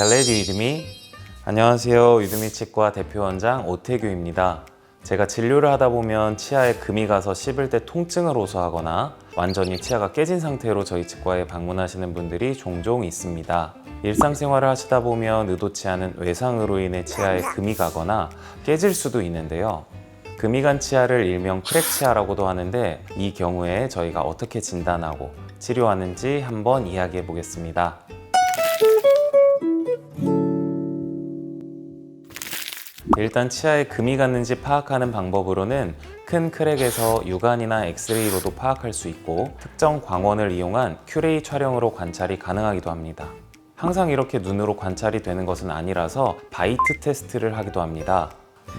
Get Ready With Me. 안녕하세요. 유드미 치과 대표원장 오태규입니다. 제가 진료를 하다 보면 치아에 금이 가서 씹을 때 통증을 호소하거나 완전히 치아가 깨진 상태로 저희 치과에 방문하시는 분들이 종종 있습니다. 일상생활을 하시다 보면 의도치 않은 외상으로 인해 치아에 금이 가거나 깨질 수도 있는데요. 금이 간 치아를 일명 크랙 치아라고도 하는데, 이 경우에 저희가 어떻게 진단하고 치료하는지 한번 이야기해 보겠습니다. 일단 치아에 금이 갔는지 파악하는 방법으로는 큰 크랙에서 육안이나 엑스레이로도 파악할 수 있고, 특정 광원을 이용한 큐레이 촬영으로 관찰이 가능하기도 합니다. 항상 이렇게 눈으로 관찰이 되는 것은 아니라서 바이트 테스트를 하기도 합니다.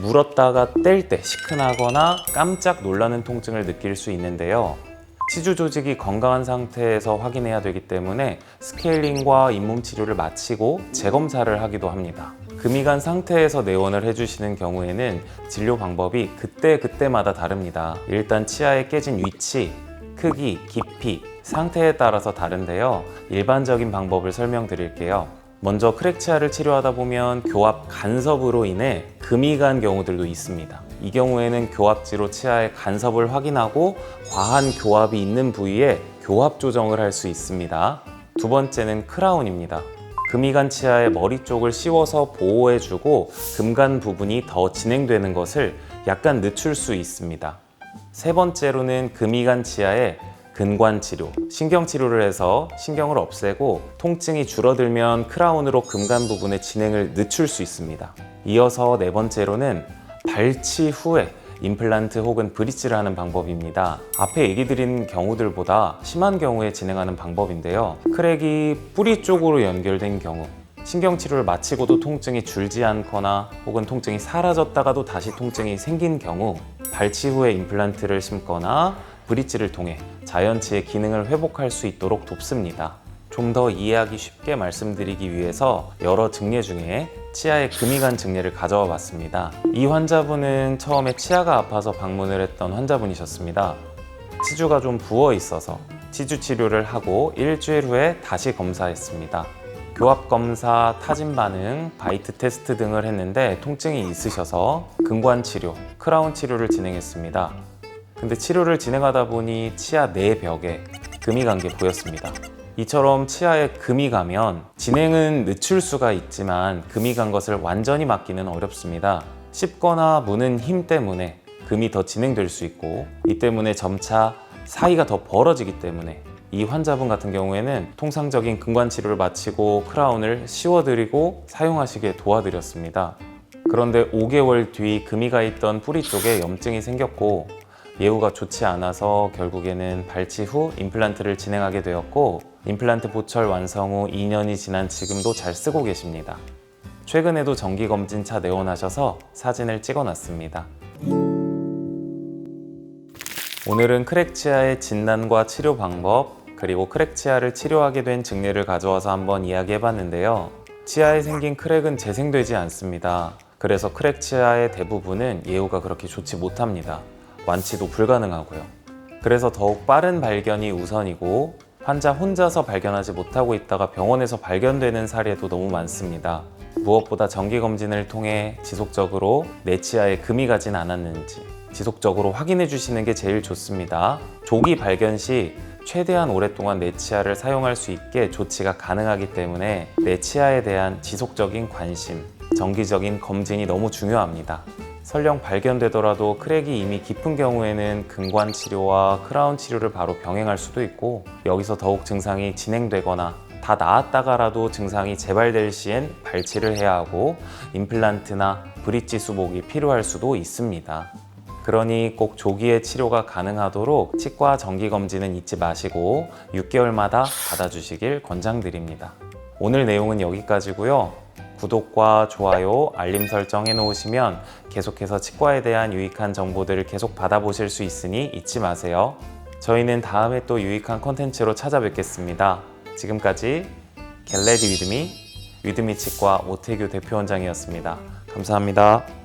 물었다가 뗄 때 시큰하거나 깜짝 놀라는 통증을 느낄 수 있는데요. 치주 조직이 건강한 상태에서 확인해야 되기 때문에 스케일링과 잇몸 치료를 마치고 재검사를 하기도 합니다. 금이 간 상태에서 내원을 해주시는 경우에는 진료 방법이 그때마다 다릅니다. 일단 치아에 깨진 위치, 크기, 깊이, 상태에 따라서 다른데요. 일반적인 방법을 설명드릴게요. 먼저 크랙 치아를 치료하다 보면 교합 간섭으로 인해 금이 간 경우들도 있습니다. 이 경우에는 교합지로 치아의 간섭을 확인하고 과한 교합이 있는 부위에 교합 조정을 할 수 있습니다. 두 번째는 크라운입니다. 금이 간 치아의 머리 쪽을 씌워서 보호해주고 금간 부분이 더 진행되는 것을 약간 늦출 수 있습니다. 세 번째로는 금이 간 치아에 근관 치료, 신경 치료를 해서 신경을 없애고 통증이 줄어들면 크라운으로 금간 부분의 진행을 늦출 수 있습니다. 이어서 네 번째로는 발치 후에 임플란트 혹은 브릿지를 하는 방법입니다. 앞에 얘기 드린 경우들보다 심한 경우에 진행하는 방법인데요. 크랙이 뿌리 쪽으로 연결된 경우, 신경치료를 마치고도 통증이 줄지 않거나 혹은 통증이 사라졌다가도 다시 통증이 생긴 경우, 발치 후에 임플란트를 심거나 브릿지를 통해 자연치의 기능을 회복할 수 있도록 돕습니다. 좀 더 이해하기 쉽게 말씀드리기 위해서 여러 증례 중에 치아에 금이 간 증례를 가져와 봤습니다. 이 환자분은 처음에 치아가 아파서 방문을 했던 환자분이셨습니다. 치주가 좀 부어 있어서 치주 치료를 하고 일주일 후에 다시 검사했습니다. 교합 검사, 타진 반응, 바이트 테스트 등을 했는데 통증이 있으셔서 근관 치료, 크라운 치료를 진행했습니다. 근데 치료를 진행하다 보니 치아 내벽에 금이 간 게 보였습니다. 이처럼 치아에 금이 가면 진행은 늦출 수가 있지만 금이 간 것을 완전히 막기는 어렵습니다. 씹거나 무는 힘 때문에 금이 더 진행될 수 있고, 이 때문에 점차 사이가 더 벌어지기 때문에 이 환자분 같은 경우에는 통상적인 근관 치료를 마치고 크라운을 씌워드리고 사용하시게 도와드렸습니다. 그런데 5개월 뒤 금이 가 있던 뿌리 쪽에 염증이 생겼고 예후가 좋지 않아서 결국에는 발치 후 임플란트를 진행하게 되었고, 임플란트 보철 완성 후 2년이 지난 지금도 잘 쓰고 계십니다. 최근에도 정기검진차 내원하셔서 사진을 찍어놨습니다. 오늘은 크랙 치아의 진단과 치료 방법, 그리고 크랙 치아를 치료하게 된 증례를 가져와서 한번 이야기해봤는데요. 치아에 생긴 크랙은 재생되지 않습니다. 그래서 크랙 치아의 대부분은 예후가 그렇게 좋지 못합니다. 완치도 불가능하고요. 그래서 더욱 빠른 발견이 우선이고, 환자 혼자서 발견하지 못하고 있다가 병원에서 발견되는 사례도 너무 많습니다. 무엇보다 정기검진을 통해 지속적으로 내 치아에 금이 가진 않았는지 지속적으로 확인해 주시는 게 제일 좋습니다. 조기 발견 시 최대한 오랫동안 내 치아를 사용할 수 있게 조치가 가능하기 때문에 내 치아에 대한 지속적인 관심, 정기적인 검진이 너무 중요합니다. 설령 발견되더라도 크랙이 이미 깊은 경우에는 근관 치료와 크라운 치료를 바로 병행할 수도 있고, 여기서 더욱 증상이 진행되거나 다 나았다가라도 증상이 재발될 시엔 발치를 해야 하고 임플란트나 브릿지 수복이 필요할 수도 있습니다. 그러니 꼭 조기에 치료가 가능하도록 치과 정기검진은 잊지 마시고 6개월마다 받아주시길 권장드립니다. 오늘 내용은 여기까지고요. 구독과 좋아요, 알림 설정 해놓으시면 계속해서 치과에 대한 유익한 정보들을 계속 받아보실 수 있으니 잊지 마세요. 저희는 다음에 또 유익한 콘텐츠로 찾아뵙겠습니다. 지금까지 Get Ready With Me, 위드미 치과 오태규 대표원장이었습니다. 감사합니다.